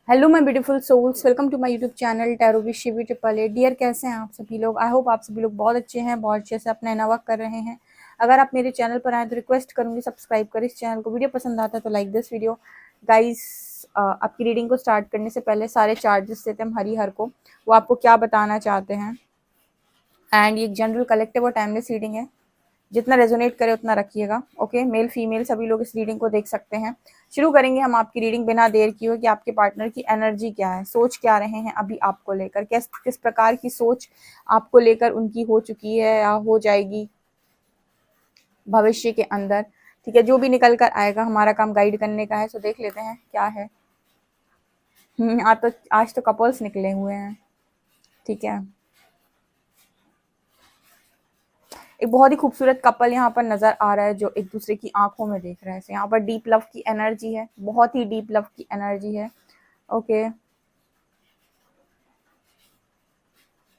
Hello my beautiful souls, welcome to my YouTube channel tarot with Shivi triple A. Dear, कैसे हैं आप सभी लोग? आई होप आप सभी लोग बहुत अच्छे हैं, बहुत अच्छे से अपना नवा कर रहे हैं। अगर आप मेरे चैनल पर आए तो रिक्वेस्ट करूंगी सब्सक्राइब करें इस चैनल को। वीडियो पसंद आता है तो लाइक दिस वीडियो। गाइस, आपकी रीडिंग को स्टार्ट करने से पहले सारे चार्जेस देते हैं हम हरिहर को, वो आपको क्या बताना चाहते हैं। एंड ये एक जनरल कलेक्टिव और टाइमलेस रीडिंग है, जितना रेजोनेट करे उतना रखिएगा। ओके, मेल फीमेल सभी लोग इस रीडिंग को देख सकते हैं। शुरू करेंगे हम आपकी रीडिंग बिना देर किए कि आपके पार्टनर की एनर्जी क्या है, सोच क्या रहे हैं अभी आपको लेकर, किस किस प्रकार की सोच आपको लेकर उनकी हो चुकी है या हो जाएगी भविष्य के अंदर। ठीक है, जो भी निकल कर आएगा हमारा काम गाइड करने का है। सो देख लेते हैं क्या है। आज तो कपल्स निकले हुए हैं। ठीक है, एक बहुत ही खूबसूरत कपल यहाँ पर नजर आ रहा है जो एक दूसरे की आंखों में देख रहे हैं। यहाँ पर डीप लव की एनर्जी है, बहुत ही डीप लव की एनर्जी है। ओके,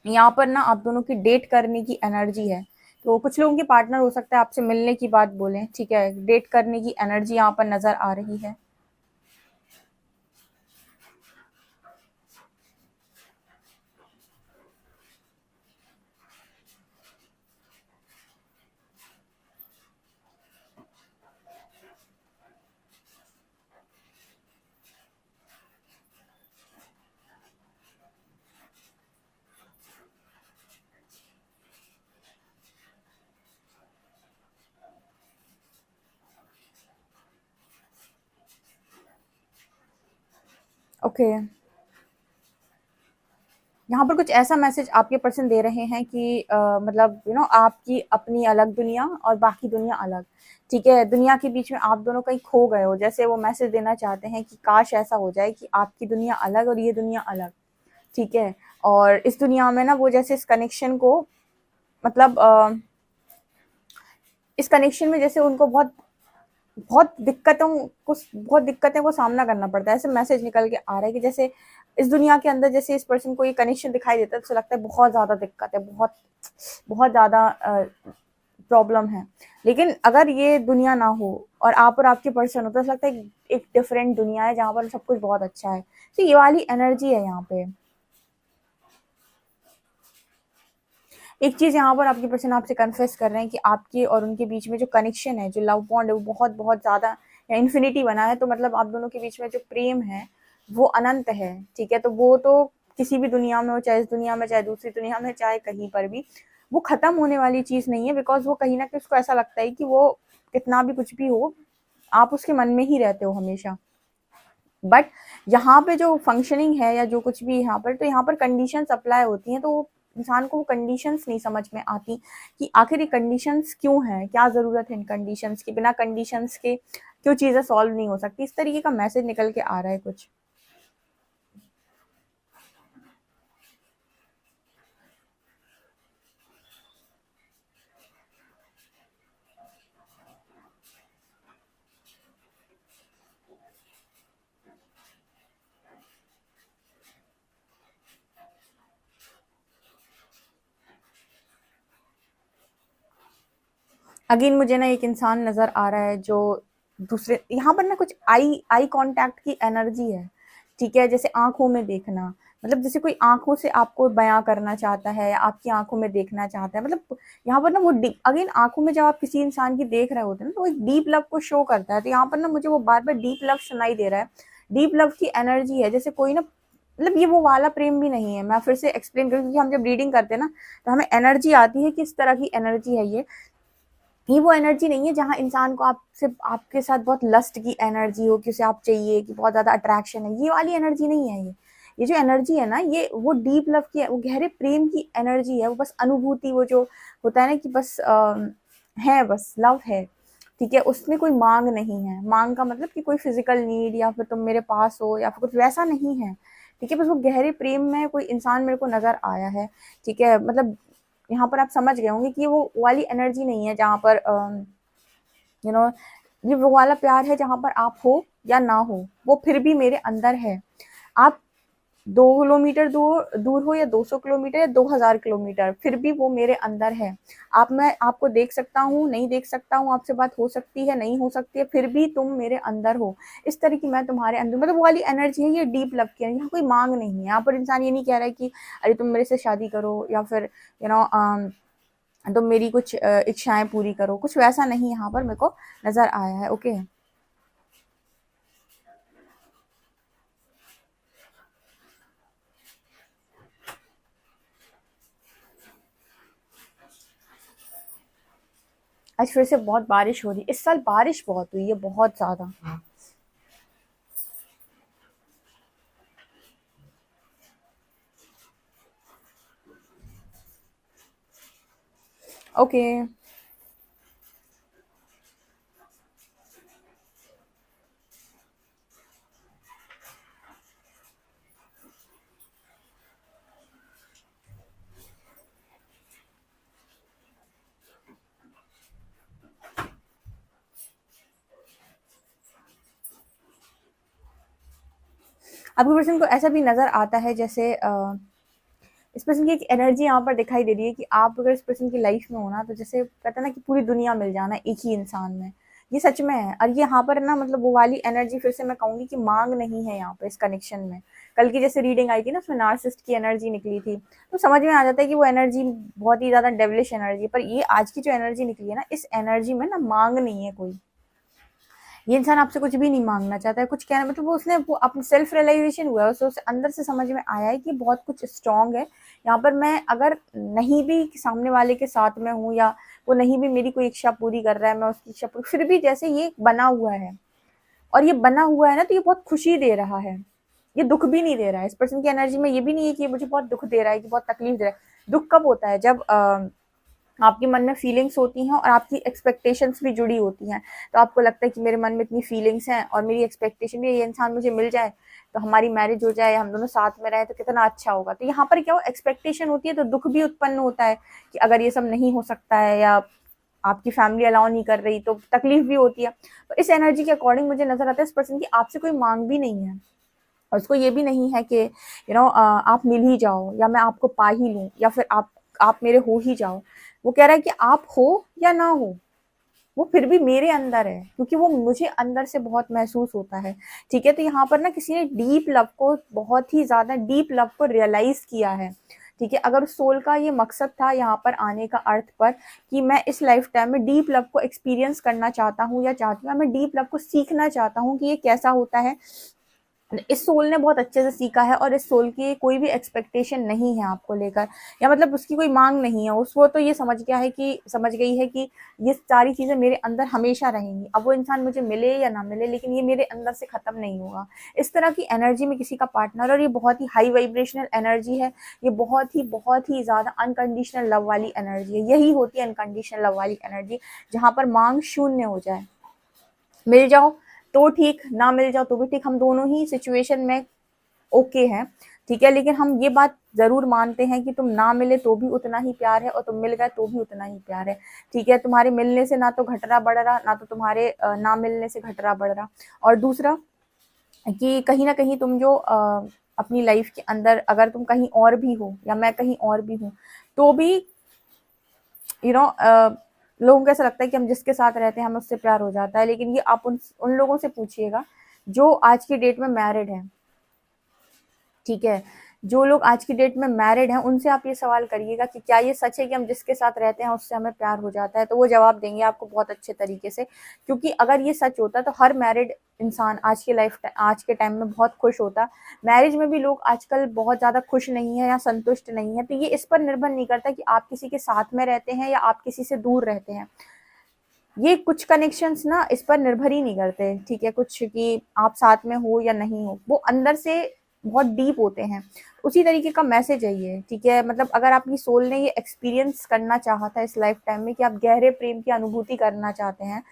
यहाँ पर ना आप दोनों की डेट करने की एनर्जी है। तो कुछ लोगों के पार्टनर हो सकता है आपसे मिलने की बात बोलें। ठीक है, डेट करने की एनर्जी यहाँ पर नजर आ रही है। ओके, यहाँ पर कुछ ऐसा मैसेज आपके पर्सन दे रहे हैं कि मतलब आपकी अपनी अलग दुनिया और बाकी दुनिया अलग। ठीक है, दुनिया के बीच में आप दोनों कहीं खो गए हो, जैसे वो मैसेज देना चाहते हैं कि काश ऐसा हो जाए कि आपकी दुनिया अलग और ये दुनिया अलग। ठीक है, और इस दुनिया में ना वो जैसे इस कनेक्शन को मतलब इस कनेक्शन में जैसे उनको बहुत बहुत बहुत दिक्कतें को सामना करना पड़ता है। ऐसे मैसेज निकल के आ रहा है कि जैसे इस दुनिया के अंदर जैसे इस पर्सन को ये कनेक्शन दिखाई देता है तो लगता है बहुत ज्यादा दिक्कत है, बहुत बहुत ज्यादा प्रॉब्लम है। लेकिन अगर ये दुनिया ना हो और आप और आपके पर्सन हो तो ऐसा लगता है एक डिफरेंट दुनिया है जहाँ पर सब कुछ बहुत अच्छा है। तो ये वाली एनर्जी है यहाँ पे। एक चीज यहाँ पर आपके पर्सन आपसे कन्फेस कर रहे हैं कि आपके और उनके बीच में जो कनेक्शन है, जो लव बॉन्ड है, वो बहुत बहुत ज्यादा या इन्फिनिटी बना है। तो मतलब आप दोनों के बीच में जो प्रेम है वो अनंत है। ठीक है, तो वो तो किसी भी दुनिया में हो, चाहे इस दुनिया में, चाहे दूसरी दुनिया में, चाहे कहीं पर भी, वो खत्म होने वाली चीज नहीं है। बिकॉज वो कहीं ना कहीं उसको ऐसा लगता है कि वो कितना भी कुछ भी हो, आप उसके मन में ही रहते हो हमेशा। बट यहाँ पे जो फंक्शनिंग है या जो कुछ भी यहाँ पर, तो यहाँ पर कंडीशंस अप्लाई होती हैं। तो इंसान को वो कंडीशंस नहीं समझ में आती कि आखिर ये कंडीशंस क्यों हैं, क्या ज़रूरत है इन कंडीशंस की, बिना कंडीशंस के क्यों चीज़ें सॉल्व नहीं हो सकती। इस तरीके का मैसेज निकल के आ रहा है कुछ। अगेन मुझे ना एक इंसान नजर आ रहा है जो दूसरे, यहाँ पर ना कुछ आई आई कांटेक्ट की एनर्जी है। ठीक है, जैसे आंखों में देखना, मतलब जैसे कोई आंखों से आपको बयां करना चाहता है या आपकी आंखों में देखना चाहता है। मतलब यहाँ पर ना वो डीप, अगेन आंखों में जब आप किसी इंसान की देख रहे होते हैं ना तो वो एक डीप लव को शो करता है। तो यहाँ पर ना मुझे वो बार बार डीप लव सुनाई दे रहा है। डीप लव की एनर्जी है, जैसे कोई ना, मतलब ये वो वाला प्रेम भी नहीं है। मैं फिर से एक्सप्लेन करूँ, क्योंकि हम जब रीडिंग करते हैं ना तो हमें एनर्जी आती है कि इस तरह की एनर्जी है ये वो एनर्जी नहीं है जहाँ इंसान को आपसे आपके साथ बहुत लस्ट की एनर्जी हो कि उसे आप चाहिए, कि बहुत ज्यादा अट्रैक्शन है। ये वाली एनर्जी नहीं है ये जो एनर्जी है ना, ये वो डीप लव की, वो गहरे प्रेम की एनर्जी है। वो बस अनुभूति, वो जो होता है ना कि बस है, बस लव है। ठीक है, उसमें कोई मांग नहीं है। मांग का मतलब कि कोई फिजिकल नीड या फिर तुम मेरे पास हो या फिर कुछ वैसा नहीं है। ठीक है, बस वो गहरे प्रेम में कोई इंसान मेरे को नजर आया है। ठीक है, मतलब यहाँ पर आप समझ गए होंगे कि वो वाली एनर्जी नहीं है जहाँ पर यू नो ये वो वाला प्यार है जहाँ पर आप हो या ना हो वो फिर भी मेरे अंदर है। आप 2 किलोमीटर दूर दूर हो या 200 किलोमीटर या 2000 किलोमीटर, फिर भी वो मेरे अंदर है। मैं आपको देख सकता हूँ, नहीं देख सकता हूँ, आपसे बात हो सकती है, नहीं हो सकती है, फिर भी तुम मेरे अंदर हो। इस तरह की मैं तुम्हारे अंदर, मतलब वो वाली एनर्जी है, ये डीप लव की है। यहाँ कोई मांग नहीं है। यहाँ पर इंसान ये नहीं कह रहा है कि अरे तुम मेरे से शादी करो, या फिर यू नो तुम मेरी कुछ इच्छाएं पूरी करो, कुछ वैसा नहीं यहाँ पर मेरे को नजर आया है। ओके, आज फिर से बहुत बारिश हो रही। इस साल बारिश बहुत हुई है, बहुत ज्यादा। ओके, आपके पर्सन को ऐसा भी नजर आता है जैसे इस पर्सन की एक एनर्जी यहाँ पर दिखाई दे रही है कि आप अगर इस पर्सन की लाइफ में हो ना, तो जैसे कहते हैं ना कि पूरी दुनिया मिल जाना एक ही इंसान में। ये सच में है। और ये यहाँ पर ना, मतलब वो वाली एनर्जी फिर से मैं कहूंगी कि मांग नहीं है यहाँ पे इस कनेक्शन में। कल की जैसे रीडिंग आई थी ना, उसमें नार्सिसिस्ट की एनर्जी निकली थी, तो समझ में आ जाता है कि वो एनर्जी बहुत ही ज्यादा डेविलिश एनर्जी है। पर ये आज की जो एनर्जी निकली है ना, इस एनर्जी में ना मांग नहीं है कोई। ये इंसान आपसे कुछ भी नहीं मांगना चाहता है, कुछ कहना, मतलब वो अपनी सेल्फ रियलाइजेशन हुआ है, उसे अंदर से समझ में आया है कि बहुत कुछ स्ट्रांग है यहाँ पर। मैं अगर नहीं भी सामने वाले के साथ में हूँ, या वो नहीं भी मेरी कोई इच्छा पूरी कर रहा है, मैं उसकी इच्छा पूरी, फिर भी जैसे ये बना हुआ है, और ये बना हुआ है ना, तो ये बहुत खुशी दे रहा है, ये दुख भी नहीं दे रहा है। इस पर्सन की एनर्जी में ये भी नहीं है कि ये मुझे बहुत दुख दे रहा है, कि बहुत तकलीफ दे रहा है। दुख कब होता है? जब आपके मन में फीलिंग्स होती हैं और आपकी एक्सपेक्टेशंस भी जुड़ी होती हैं। तो आपको लगता है कि मेरे मन में इतनी फीलिंग्स हैं और मेरी एक्सपेक्टेशन है ये इंसान मुझे मिल जाए, तो हमारी मैरिज हो जाए, हम दोनों साथ में रहे तो कितना अच्छा होगा। तो यहाँ पर क्या हो, एक्सपेक्टेशन होती है, तो दुख भी उत्पन्न होता है कि अगर ये सब नहीं हो सकता है, या आपकी फैमिली अलाउ नहीं कर रही, तो तकलीफ भी होती है। तो इस एनर्जी के अकॉर्डिंग मुझे नजर आता है इस पर्सन की आपसे कोई मांग भी नहीं है, और उसको ये भी नहीं है कि आप मिल ही जाओ, या मैं आपको पा ही लूं, या फिर आप मेरे हो ही जाओ। वो कह रहा है कि आप हो या ना हो, वो फिर भी मेरे अंदर है, क्योंकि वो मुझे अंदर से बहुत महसूस होता है। ठीक है, तो यहाँ पर ना किसी ने डीप लव को, बहुत ही ज्यादा डीप लव को रियलाइज किया है। ठीक है, अगर सोल का ये मकसद था यहाँ पर आने का अर्थ पर, कि मैं इस लाइफ टाइम में डीप लव को एक्सपीरियंस करना चाहता हूँ, या चाहती हूँ, मैं डीप लव को सीखना चाहता हूँ कि ये कैसा होता है, इस सोल ने बहुत अच्छे से सीखा है, और इस सोल की कोई भी एक्सपेक्टेशन नहीं है आपको लेकर, या मतलब उसकी कोई मांग नहीं है। उस वो तो ये समझ गई है कि ये सारी चीजें मेरे अंदर हमेशा रहेंगी। अब वो इंसान मुझे मिले या ना मिले, लेकिन ये मेरे अंदर से खत्म नहीं होगा। इस तरह की एनर्जी में किसी का पार्टनर, और ये बहुत ही हाई वाइब्रेशनल एनर्जी है। ये बहुत ही ज्यादा अनकंडीशनल लव वाली एनर्जी है। यही होती है अनकंडीशनल लव वाली एनर्जी, जहां पर मांग शून्य हो जाए। मिल जाओ तो ठीक, ना मिल जाओ तो भी ठीक, हम दोनों ही सिचुएशन में ओके हैं। ठीक है, लेकिन हम ये बात जरूर मानते हैं कि तुम ना मिले तो भी उतना ही प्यार है, और तुम मिल गए तो भी उतना ही प्यार है। ठीक है, तुम्हारे मिलने से ना तो घट रहा बढ़ रहा, ना तो तुम्हारे ना मिलने से घट रहा बढ़ रहा। और दूसरा कि कहीं ना कहीं तुम जो अपनी लाइफ के अंदर, अगर तुम कहीं और भी हो या मैं कहीं और भी हूँ, तो भी यू नो लोगों को ऐसा लगता है कि हम जिसके साथ रहते हैं हमें उससे प्यार हो जाता है। लेकिन ये आप उन लोगों से पूछिएगा जो आज की डेट में मैरिड हैं। ठीक है, जो लोग आज की डेट में मैरिड हैं, उनसे आप ये सवाल करिएगा कि क्या ये सच है कि हम जिसके साथ रहते हैं उससे हमें प्यार हो जाता है, तो वो जवाब देंगे आपको बहुत अच्छे तरीके से। क्योंकि अगर ये सच होता तो हर मैरिड इंसान आज के टाइम में बहुत खुश होता। मैरिज में भी लोग आजकल बहुत ज्यादा खुश नहीं है या संतुष्ट नहीं है, तो ये इस पर निर्भर नहीं करता कि आप किसी के साथ में रहते हैं या आप किसी से दूर रहते हैं। ये कुछ कनेक्शंस ना इस पर निर्भर ही नहीं करते। ठीक है, कुछ कि आप साथ में हो या नहीं हो, वो अंदर से बहुत डीप होते हैं। उसी तरीके का मैसेज है ये। ठीक है, मतलब अगर आपकी सोल ने ये एक्सपीरियंस करना चाहा था इस लाइफ टाइम में कि आप गहरे प्रेम की अनुभूति करना चाहते हैं,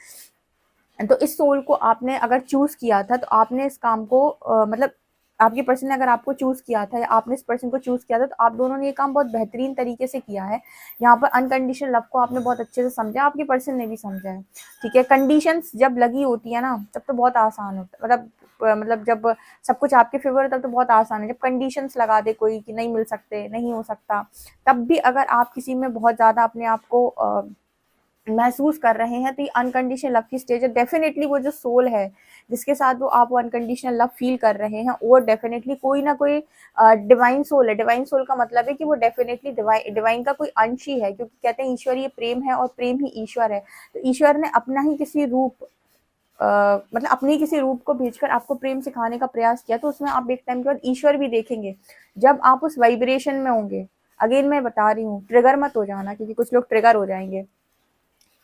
तो इस सोल को आपने अगर चूज किया था, तो आपने इस काम को मतलब आपके पर्सन ने अगर आपको चूज किया था, या आपने इस पर्सन को चूज किया था, तो आप दोनों ने ये काम बहुत बेहतरीन तरीके से किया है। यहाँ पर अनकंडीशनल लव को आपने बहुत अच्छे से समझा, आपके पर्सन ने भी समझा है। ठीक है, कंडीशंस जब लगी होती है ना, तब तो बहुत आसान होता है, मतलब मतलब जब सब कुछ आपके फेवर है तब तो बहुत आसान है। जब कंडीशंस लगा दे कोई कि नहीं मिल सकते, नहीं हो सकता, तब भी अगर आप किसी में बहुत ज़्यादा अपने आप को महसूस कर रहे हैं, तो ये अनकंडीशनल लव की स्टेज है। डेफिनेटली वो जो सोल है जिसके साथ वो अनकंडीशनल लव फील कर रहे हैं, वो डेफिनेटली कोई ना कोई डिवाइन सोल है। डिवाइन सोल का मतलब है कि वो डेफिनेटली डिवाइन का कोई अंश ही है, क्योंकि कहते हैं ईश्वर ये प्रेम है और प्रेम ही ईश्वर है। तो ईश्वर ने अपना ही किसी रूप मतलब अपने किसी रूप को भेजकर आपको प्रेम सिखाने का प्रयास किया, तो उसमें आप एक टाइम के बाद ईश्वर भी देखेंगे जब आप उस वाइब्रेशन में होंगे। अगेन मैं बता रही हूँ, ट्रिगर मत हो जाना, क्योंकि कुछ लोग ट्रिगर हो जाएंगे।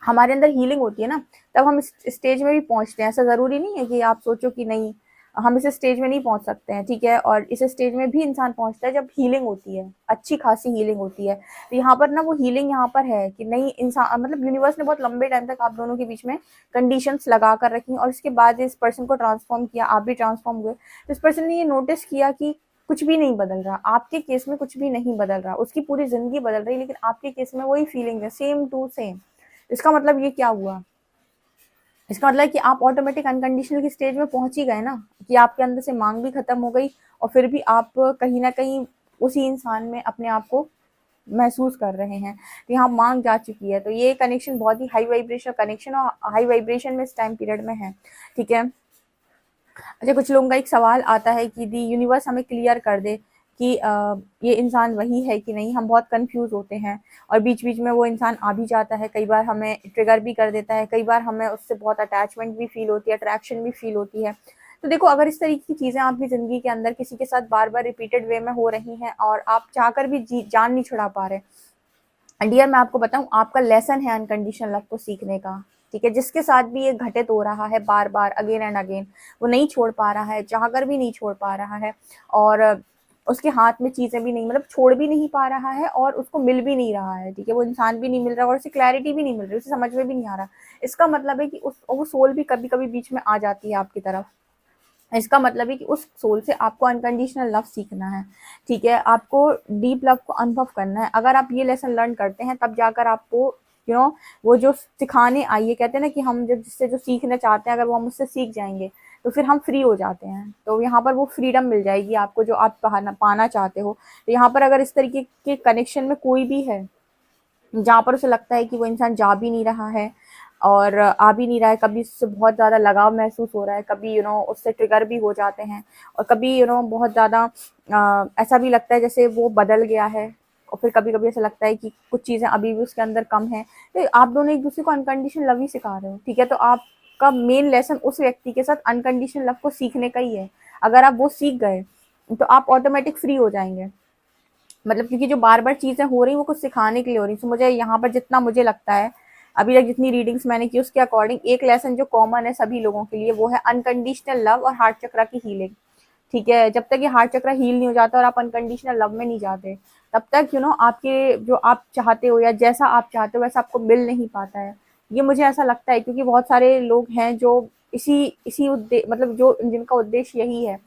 हमारे अंदर हीलिंग होती है ना, तब हम इस स्टेज में भी पहुंचते हैं। ऐसा ज़रूरी नहीं है कि आप सोचो कि नहीं हम इस स्टेज में नहीं पहुंच सकते हैं, ठीक है। और इस स्टेज में भी इंसान पहुंचता है जब हीलिंग होती है, अच्छी खासी हीलिंग होती है। तो यहाँ पर ना वो हीलिंग यहाँ पर है कि नहीं, इंसान मतलब यूनिवर्स ने बहुत लंबे टाइम तक आप दोनों के बीच में कंडीशंस लगा कर रखी, और इसके बाद इस पर्सन को ट्रांसफॉर्म किया, आप भी ट्रांसफॉर्म हुए। तो इस पर्सन ने ये नोटिस किया कि कुछ भी नहीं बदल रहा, आपके केस में कुछ भी नहीं बदल रहा, उसकी पूरी जिंदगी बदल रही है, लेकिन आपके केस में वही फीलिंग है, सेम टू सेम। इसका मतलब ये क्या हुआ? इसका मतलब कि आप ऑटोमेटिक अनकंडीशनल की स्टेज में पहुंच ही गए ना, कि आपके अंदर से मांग भी खत्म हो गई, और फिर भी आप कहीं ना कहीं उसी इंसान में अपने आप को महसूस कर रहे हैं। तो यहाँ मांग जा चुकी है। तो ये कनेक्शन बहुत ही हाई वाइब्रेशन कनेक्शन और हाई वाइब्रेशन में इस टाइम पीरियड में है, ठीक है। अच्छा, कुछ लोगों का एक सवाल आता है कि दी यूनिवर्स हमें क्लियर कर दे कि ये इंसान वही है कि नहीं। हम बहुत कंफ्यूज होते हैं, और बीच बीच में वो इंसान आ भी जाता है, कई बार हमें ट्रिगर भी कर देता है, कई बार हमें उससे बहुत अटैचमेंट भी फील होती है, अट्रैक्शन भी फील होती है। तो देखो, अगर इस तरीके की चीज़ें आपकी ज़िंदगी के अंदर किसी के साथ बार बार रिपीटेड वे में हो रही हैं, और आप चाहकर भी जान नहीं छुड़ा पा रहे, डियर मैं आपको बताऊं, आपका लेसन है अनकंडीशनल लव को सीखने का, ठीक है। जिसके साथ भी ये घटित हो रहा है बार बार, अगेन एंड अगेन, वो नहीं छोड़ पा रहा है, चाहकर भी नहीं छोड़ पा रहा है, और उसके हाथ में चीज़ें भी नहीं, मतलब छोड़ भी नहीं पा रहा है, और उसको मिल भी नहीं रहा है, ठीक है। वो इंसान भी नहीं मिल रहा, और उसे क्लैरिटी भी नहीं मिल रही, उसे समझ में भी नहीं आ रहा। इसका मतलब है कि वो सोल भी कभी कभी बीच में आ जाती है आपकी तरफ। इसका मतलब है कि उस सोल से आपको अनकंडीशनल लव सीखना है, ठीक है। आपको डीप लव को अनुभव करना है। अगर आप ये लेसन लर्न करते हैं, तब जाकर आपको वो जो सिखाने आई है, कहते हैं ना कि हम जब जिससे जो सीखना चाहते हैं, अगर वो हम उससे सीख जाएंगे, तो फिर हम फ्री हो जाते हैं। तो यहाँ पर वो फ्रीडम मिल जाएगी आपको, जो आप पाना चाहते हो। तो यहाँ पर अगर इस तरीके के कनेक्शन में कोई भी है जहाँ पर उसे लगता है कि वो इंसान जा भी नहीं रहा है और आ भी नहीं रहा है, कभी उससे बहुत ज़्यादा लगाव महसूस हो रहा है, कभी उससे ट्रिगर भी हो जाते हैं, और कभी बहुत ज़्यादा ऐसा भी लगता है जैसे वो बदल गया है, और फिर कभी कभी ऐसा लगता है कि कुछ चीज़ें अभी भी उसके अंदर कम है। तो आप दोनों एक दूसरे को अनकंडीशनल लव ही सिखा रहे हो, ठीक है। तो आपका मेन लेसन उस व्यक्ति के साथ अनकंडीशनल लव को सीखने का ही है। अगर आप वो सीख गए, तो आप ऑटोमेटिक फ्री हो जाएंगे। मतलब क्योंकि जो बार बार चीज़ें हो रही वो कुछ सिखाने के लिए हो रही। तो मुझे यहाँ पर जितना मुझे लगता है, अभी तक जितनी रीडिंग्स मैंने की उसके अकॉर्डिंग, एक लेसन जो कॉमन है सभी लोगों के लिए, वो है अनकंडीशनल लव और हार्ट चक्रा की हीलिंग, ठीक है। जब तक ये हार्ट चक्रा हील नहीं हो जाता और आप अनकंडीशनल लव में नहीं जाते, तब तक आपके जो आप चाहते हो या जैसा आप चाहते हो वैसा आपको मिल नहीं पाता है। ये मुझे ऐसा लगता है, क्योंकि बहुत सारे लोग हैं जो इसी इसी मतलब जो जिनका उद्देश्य यही है,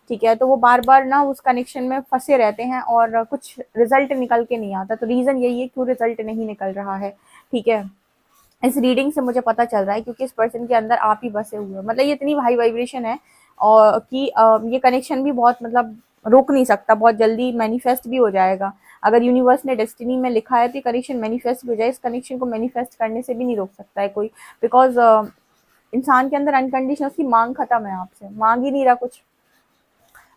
ठीक है। तो वो बार बार ना उस कनेक्शन में फंसे रहते हैं और कुछ रिजल्ट निकल के नहीं आता। तो रीज़न यही है क्यों रिजल्ट नहीं निकल रहा है, ठीक है। इस रीडिंग से मुझे पता चल रहा है, क्योंकि इस पर्सन के अंदर आप ही बसे हुए हो। मतलब ये इतनी हाई वाइब्रेशन है, और कि ये कनेक्शन भी बहुत मतलब रोक नहीं सकता, बहुत जल्दी मैनिफेस्ट भी हो जाएगा। अगर यूनिवर्स ने डेस्टिनी में लिखा है तो ये कनेक्शन मैनिफेस्ट भी हो जाए। इस कनेक्शन को मैनिफेस्ट करने से भी नहीं रोक सकता है कोई, बिकॉज इंसान के अंदर अनकंडीशनल उसकी मांग खत्म है, आपसे मांग ही नहीं रहा कुछ,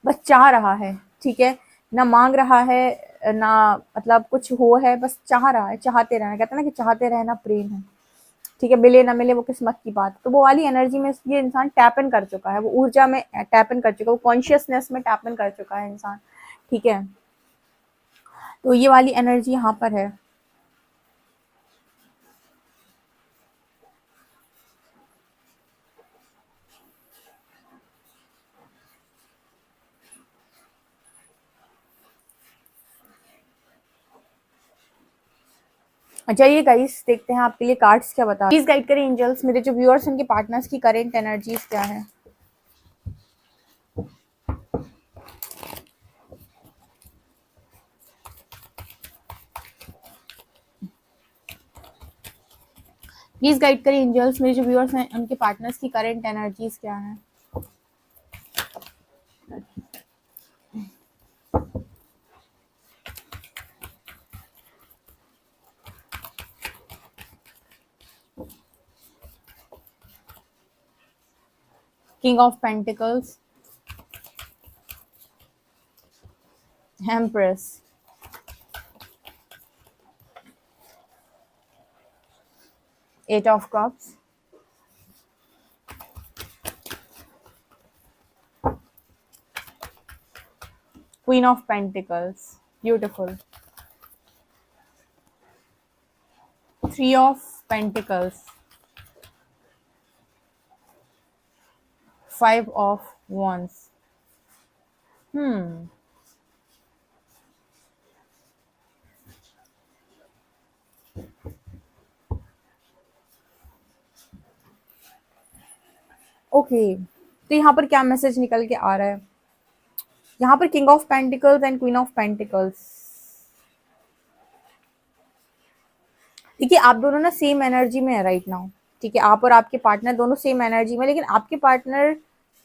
बस चाह रहा है, ठीक है। ना मांग रहा है ना मतलब कुछ हो है, बस चाह रहा है, चाहते रहना, कहते हैं ना कि चाहते रहना प्रेम है, ठीक है। मिले ना मिले वो किस्मत की बात। तो वो वाली एनर्जी में ये इंसान टैप इन कर चुका है, वो ऊर्जा में टैप इन कर चुका है, वो कॉन्शियसनेस में टैप इन कर चुका है इंसान, ठीक है। तो ये वाली एनर्जी यहाँ पर है। चलिए गाइस, देखते हैं आपके लिए कार्ड्स क्या बता। प्लीज गाइड करें एंजल्स, मेरे जो व्यूअर्स उनके पार्टनर्स की करेंट एनर्जीज क्या है। प्लीज गाइड करें एंजल्स, मेरे जो व्यूअर्स हैं उनके पार्टनर्स की करेंट एनर्जीज क्या है। King of Pentacles, Empress, Eight of Cups, Queen of Pentacles, beautiful, Three of Pentacles, Five of Wands. Okay, तो यहाँ पर क्या मैसेज निकल के आ रहा है? यहाँ पर king of pentacles and queen of pentacles. देखिए, आप दोनों ना सेम एनर्जी में है राइट नाउ, ठीक है, आप और आपके पार्टनर दोनों सेम एनर्जी में, लेकिन आपके पार्टनर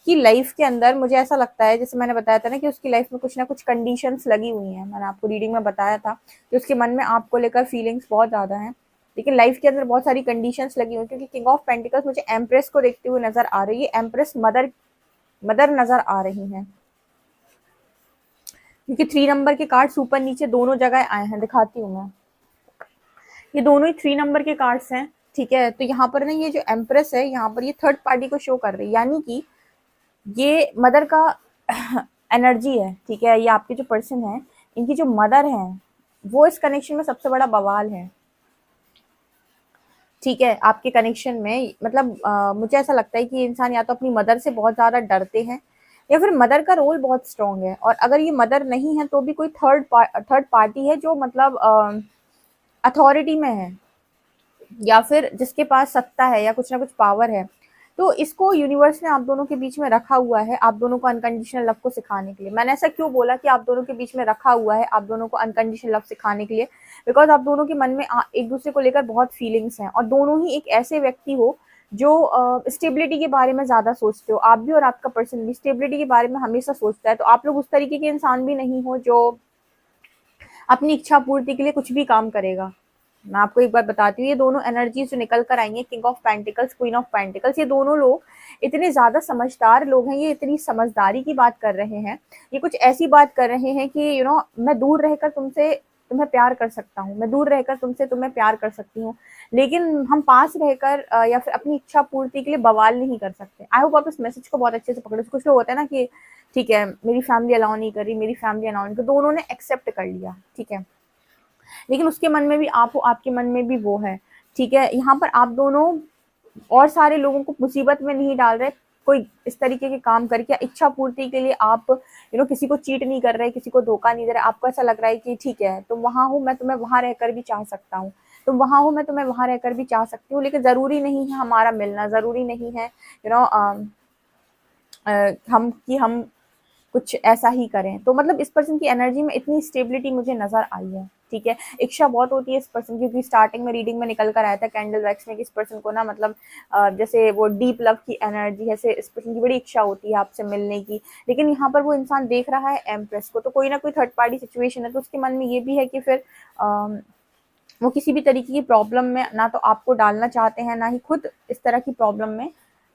की लाइफ के अंदर मुझे ऐसा लगता है, जैसे मैंने बताया था ना कि उसकी लाइफ में कुछ ना कुछ कंडीशंस लगी हुई हैं। मैंने आपको रीडिंग में बताया था कि उसके मन में आपको लेकर फीलिंग्स बहुत ज़्यादा हैं, लेकिन लाइफ के अंदर बहुत सारी कंडीशंस लगी हुई, क्योंकि किंग ऑफ पेंटिकल्स मुझे एम्प्रेस को देखते हुए नजर आ रही है। एम्प्रेस मदर नजर आ रही हैं, क्योंकि 3 नंबर के कार्ड्स ऊपर नीचे दोनों जगह आए हैं। दिखाती हूँ मैं, ये दोनों ही 3 नंबर के कार्ड्स हैं, ठीक है। तो यहाँ पर ना ये जो एम्प्रेस है, यहाँ पर ये थर्ड पार्टी को शो कर रही है, यानी कि ये मदर का एनर्जी है, ठीक है। ये आपके जो पर्सन है, इनकी जो मदर है, वो इस कनेक्शन में सबसे बड़ा बवाल है, ठीक है। आपके कनेक्शन में मतलब मुझे ऐसा लगता है कि ये इंसान या तो अपनी मदर से बहुत ज़्यादा डरते हैं, या फिर मदर का रोल बहुत स्ट्रॉन्ग है, और अगर ये मदर नहीं है तो भी कोई थर्ड पार्टी है जो मतलब अथॉरिटी में है, या फिर जिसके पास सत्ता है या कुछ ना कुछ पावर है। तो इसको यूनिवर्स ने आप दोनों के बीच में रखा हुआ है, आप दोनों को अनकंडीशनल लव को सिखाने के लिए। मैंने ऐसा क्यों बोला कि आप दोनों के बीच में रखा हुआ है आप दोनों को अनकंडीशनल लव सिखाने के लिए? बिकॉज आप दोनों के मन में एक दूसरे को लेकर बहुत फीलिंग्स हैं, और दोनों ही एक ऐसे व्यक्ति हो जो स्टेबिलिटी के बारे में ज़्यादा सोचते हो। आप भी और आपका पर्सन भी स्टेबिलिटी के बारे में हमेशा सोचता है। तो आप लोग उस तरीके के इंसान भी नहीं हो जो अपनी इच्छा पूर्ति के लिए कुछ भी काम करेगा। मैं आपको एक बार बताती हूँ, ये दोनों एनर्जीज जो निकल कर आई हैं, king of pentacles, queen of pentacles, ये दोनों लोग इतने ज्यादा समझदार लोग हैं। ये इतनी समझदारी की बात कर रहे हैं, ये कुछ ऐसी बात कर रहे हैं कि मैं दूर रहकर तुम्हें प्यार कर सकता हूँ, मैं दूर रहकर तुम्हें प्यार कर सकती हूँ, लेकिन हम पास रहकर या फिर अपनी इच्छा पूर्ति के लिए बवाल नहीं कर सकते। आई होप आप इस मैसेज को बहुत अच्छे से पकड़े। कुछ लोग होते हैं ना कि ठीक है, मेरी फैमिली अलाउ नहीं कर रही, मेरी फैमिली अलाउ नहीं कर, दोनों ने एक्सेप्ट कर लिया, ठीक है, लेकिन उसके मन में भी आप हो, आपके मन में भी वो है, ठीक है। यहाँ पर आप दोनों और सारे लोगों को मुसीबत में नहीं डाल रहे कोई इस तरीके के काम करके, इच्छा पूर्ति के लिए आप किसी को चीट नहीं कर रहे, किसी को धोखा नहीं दे रहे। आपको ऐसा लग रहा है कि ठीक है, तुम वहां हो, मैं तुम्हें वहां रहकर भी चाह सकता हूँ, तुम वहां हो, मैं तुम्हें वहां रहकर भी चाह सकती हूँ, लेकिन जरूरी नहीं है हमारा मिलना, जरूरी नहीं है हम कुछ ऐसा ही करें। तो मतलब इस पर्सन की एनर्जी में इतनी स्टेबिलिटी मुझे नजर आई है, ठीक है। इच्छा बहुत होती है इस पर्सन की, क्योंकि स्टार्टिंग में रीडिंग में निकल कर आया था कैंडल वैक्स में कि इस पर्सन को ना मतलब जैसे वो डीप लव की एनर्जी है, इस पर्सन की बड़ी इच्छा होती है आपसे मिलने की। लेकिन यहाँ पर वो इंसान देख रहा है एम्प्रेस को, तो कोई ना कोई थर्ड पार्टी सिचुएशन है, तो उसके मन में ये भी है कि फिर वो किसी भी तरीके की प्रॉब्लम में ना तो आपको डालना चाहते हैं, ना ही खुद इस तरह की प्रॉब्लम में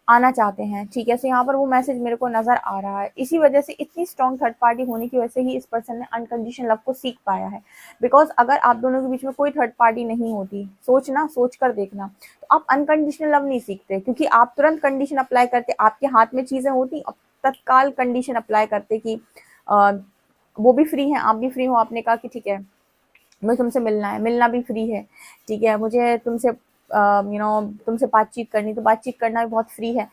आना चाहते हैं, ठीक है। सो यहाँ पर वो मैसेज मेरे को नजर आ रहा है। इसी वजह से, इतनी स्ट्रॉन्ग थर्ड पार्टी होने की वजह से ही इस पर्सन ने अनकंडीशनल लव को सीख पाया है। बिकॉज अगर आप दोनों के बीच में कोई थर्ड पार्टी नहीं होती, सोच कर देखना, तो आप अनकंडीशनल लव नहीं सीखते, क्योंकि आप तुरंत कंडीशन अप्लाई करते, आपके हाथ में चीजें होती, तत्काल कंडीशन अप्लाई करते कि वो भी फ्री है, आप भी फ्री हो, आपने कहा कि ठीक है मुझे तुमसे मिलना है, मिलना भी फ्री है, ठीक है, मुझे तुमसे तुमसे बातचीत करनी, तो बातचीत करना भी बहुत फ्री है।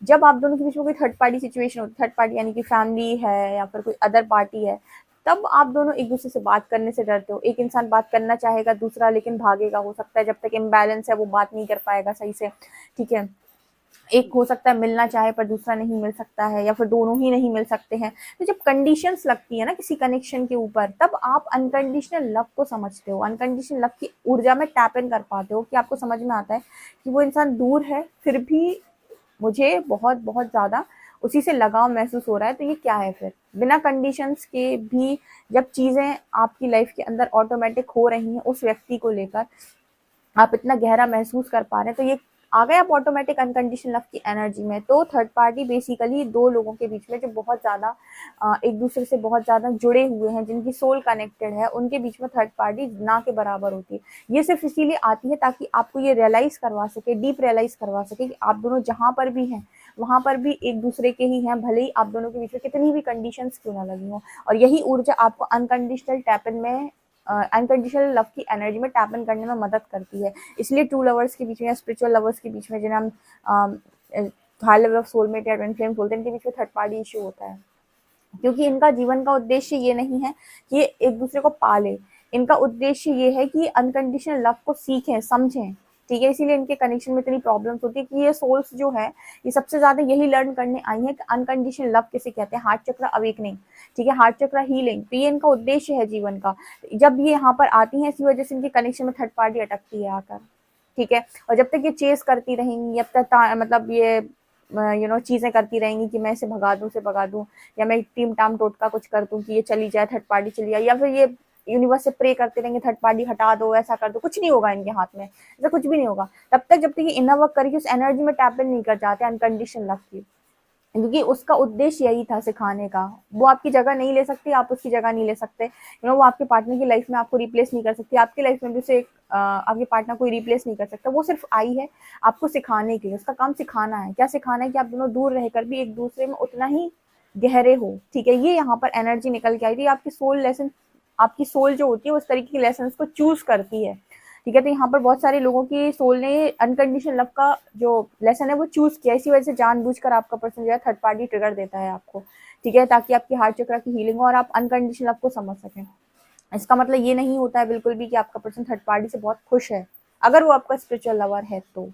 जब आप दोनों के बीच में कोई थर्ड पार्टी सिचुएशन होती, थर्ड पार्टी यानी कि फैमिली है या फिर कोई अदर पार्टी है, तब आप दोनों एक दूसरे से बात करने से डरते हो। एक इंसान बात करना चाहेगा, दूसरा लेकिन भागेगा, हो सकता है जब तक इम्बैलेंस है वो बात नहीं कर पाएगा सही से, ठीक है। एक हो सकता है मिलना चाहे पर दूसरा नहीं मिल सकता है, या फिर दोनों ही नहीं मिल सकते हैं। तो जब कंडीशंस लगती है ना किसी कनेक्शन के ऊपर, तब आप अनकंडीशनल लव को समझते हो, अनकंडीशनल लव की ऊर्जा में टैप इन कर पाते हो, कि आपको समझ में आता है कि वो इंसान दूर है, फिर भी मुझे बहुत बहुत ज़्यादा उसी से लगाव महसूस हो रहा है। तो ये क्या है फिर, बिना कंडीशंस के भी जब चीज़ें आपकी लाइफ के अंदर ऑटोमेटिक हो रही हैं उस व्यक्ति को लेकर, आप इतना गहरा महसूस कर पा रहे हैं, तो ये आ गए आप ऑटोमेटिक अनकंडीशनल लव की एनर्जी में, तो थर्ड पार्टी बेसिकली दो लोगों के बीच में जो बहुत ज़्यादा एक दूसरे से बहुत ज़्यादा जुड़े हुए हैं, जिनकी सोल कनेक्टेड है, उनके बीच में थर्ड पार्टी ना के बराबर होती है। ये सिर्फ इसीलिए आती है ताकि आपको ये रियलाइज़ करवा सके, डीप रियलाइज़ करवा सके कि आप दोनों जहाँ पर भी हैं वहाँ पर भी एक दूसरे के ही हैं, भले ही आप दोनों के बीच में कितनी भी कंडीशंस क्यों ना लगी हों। और यही ऊर्जा आपको अनकंडीशनल टैप इन में अनकंडीशनल लव की एनर्जी में टैप इन करने में मदद करती है। इसलिए ट्रू लवर्स के बीच में या स्पिरिचुअल लवर्स के बीच में, जिन्हें हम हाई लेवल ऑफ सोलमेट या ट्विन फ्लेम बोलते हैं, इनके बीच में थर्ड पार्टी इशू होता है, क्योंकि इनका जीवन का उद्देश्य ये नहीं है कि ये एक दूसरे को पाले। इनका उद्देश्य ये है कि अनकंडीशनल लव को सीखें, समझें, ठीक है। इसीलिए इनके कनेक्शन में इतनी प्रॉब्लम्स होती है कि ये सोल्स जो है ये सबसे ज्यादा यही लर्न करने आई है कि अनकंडीशनल लव किसे कहते हैं, हार्ट चक्र अवेकनिंग, ठीक है, हार्ट चक्र हीलिंग। तो ये इनका उद्देश्य है जीवन का। जब ये यहाँ पर आती है, इसी वजह से इनके कनेक्शन में थर्ड पार्टी अटकती है आकर, ठीक है। और जब तक ये चेस करती रहेंगी, जब तक मतलब ये चीज़ें करती रहेंगी कि मैं इसे भगा दूँ, उसे भगा दूँ, या मैं टीम टाम टोटका कुछ कर दूँ कि ये चली जाए, थर्ड पार्टी चली जाए, या फिर ये यूनिवर्स से प्रे करते रहेंगे थर्ड पार्टी हटा दो, ऐसा कर दो, कुछ नहीं होगा इनके हाथ में, ऐसा कुछ भी नहीं होगा तब तक जब तक ये इनर वर्क करके उस एनर्जी में टैप इन नहीं कर जाते अनकंडीशनल लव की, क्योंकि उसका उद्देश्य यही था सिखाने का। वो आपकी जगह नहीं ले सकती, आप उसकी जगह नहीं ले सकते, वो आपके पार्टनर की लाइफ में आपको रिप्लेस नहीं कर सकती, आपकी लाइफ में भी उसे आपके पार्टनर कोई रिप्लेस नहीं कर सकता। वो सिर्फ आई है आपको सिखाने के लिए, उसका काम सिखाना है। क्या सिखाना है कि आप दोनों दूर रहकर भी एक दूसरे में उतना ही गहरे हो, ठीक है। ये यहाँ पर एनर्जी निकल के आई थी। आपकी सोल लेसन, आपकी सोल जो होती है उस तरीके के लेसन को चूज करती है, ठीक है। तो यहाँ पर बहुत सारे लोगों की सोल ने अनकंडीशनल लव का जो लेसन है वो चूज किया, इसी वजह से जानबूझकर आपका पर्सन जो है थर्ड पार्टी ट्रिगर देता है आपको, ठीक है, ताकि आपकी हार्ट चक्र की हीलिंग हो और आप अनकंडीशनल लव को समझ सकें। इसका मतलब ये नहीं होता है बिल्कुल भी कि आपका पर्सन थर्ड पार्टी से बहुत खुश है, अगर वो आपका स्पिरिचुअल लवर है तो,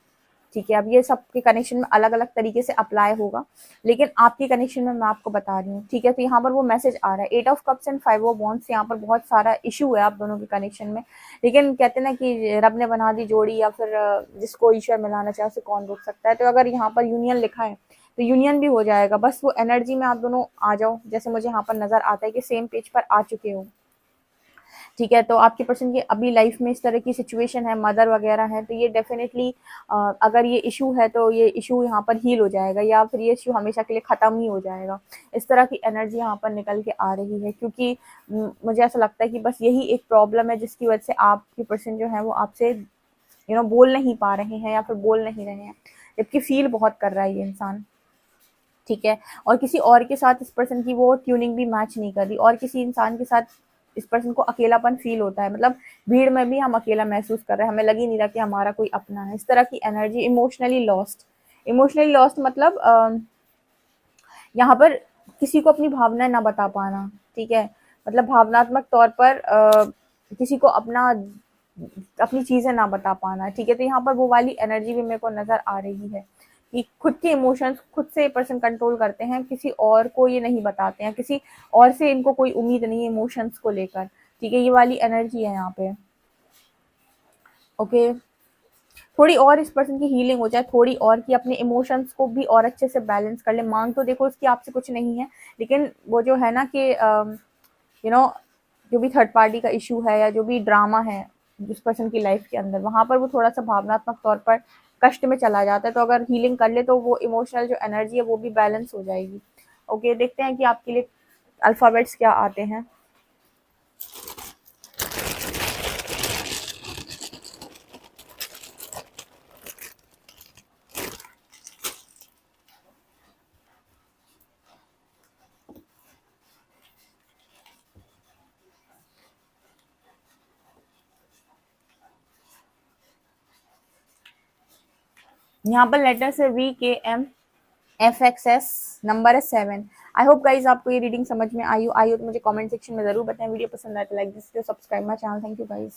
ठीक है। अब ये सबके कनेक्शन में अलग अलग तरीके से अप्लाई होगा, लेकिन आपके कनेक्शन में मैं आपको बता रही हूँ, ठीक है। तो यहाँ पर वो मैसेज आ रहा है 8 of cups and 5 of wands. यहाँ पर बहुत सारा इशू है आप दोनों के कनेक्शन में, लेकिन कहते हैं ना कि रब ने बना दी जोड़ी, या फिर जिसको ईश्वर मिलाना चाहे उसे कौन रोक सकता है। तो अगर यहाँ पर यूनियन लिखा है तो यूनियन भी हो जाएगा, बस वो एनर्जी में आप दोनों आ जाओ, जैसे मुझे यहाँ पर नजर आता है कि सेम पेज पर आ चुके हो, ठीक है। तो आपके पर्सन की अभी लाइफ में इस तरह की सिचुएशन है, मदर वगैरह है, तो ये डेफिनेटली अगर ये इशू है तो ये इशू यहाँ पर हील हो जाएगा, या फिर ये इशू हमेशा के लिए ख़त्म ही हो जाएगा। इस तरह की एनर्जी यहाँ पर निकल के आ रही है, क्योंकि मुझे ऐसा लगता है कि बस यही एक प्रॉब्लम है जिसकी वजह से आपके पर्सन जो है वो आपसे बोल नहीं पा रहे हैं, या फिर बोल नहीं रहे हैं, जबकि फील बहुत कर रहा है ये इंसान, ठीक है। और किसी और के साथ इस पर्सन की वो ट्यूनिंग भी मैच नहीं कर रही, और किसी इंसान के साथ इस पर्सन को अकेलापन फील होता है, मतलब भीड़ में भी हम अकेला महसूस कर रहे हैं, हमें लग ही नहीं रहा कि हमारा कोई अपना है। इस तरह की energy, emotionally lost, emotionally lost मतलब यहाँ पर किसी को अपनी भावनाएं ना बता पाना, ठीक है, मतलब भावनात्मक तौर पर किसी को अपनी चीजें ना बता पाना, ठीक है। तो यहाँ पर वो वाली एनर्जी भी मेरे को नजर आ रही है कि खुद के इमोशंस खुद से पर्सन कंट्रोल करते हैं, किसी और को ये नहीं बताते हैं, किसी और से इनको कोई उम्मीद नहीं है इमोशंस को लेकर, ठीक है। ये वाली एनर्जी है यहाँ पे, ओके। थोड़ी और इस पर्सन की हीलिंग हो जाए, थोड़ी और कि अपने इमोशंस को भी और अच्छे से बैलेंस कर ले। मांग तो देखो उसकी आपसे कुछ नहीं है, लेकिन वो जो है ना कि जो भी थर्ड पार्टी का इशू है या जो भी ड्रामा है जिस पर्सन की लाइफ के अंदर, वहां पर वो थोड़ा सा भावनात्मक तौर पर कष्ट में चला जाता है। तो अगर हीलिंग कर ले तो वो इमोशनल जो एनर्जी है वो भी बैलेंस हो जाएगी। ओके, देखते हैं कि आपके लिए अल्फाबेट्स क्या आते हैं। यहाँ पर लेटर्स है VKM FXS, नंबर है 7। आई होप गाइज आपको ये रीडिंग समझ में आई हो तो मुझे कमेंट सेक्शन में जरूर बताएं। वीडियो पसंद आए तो like this, subscribe my channel. Thank you guys.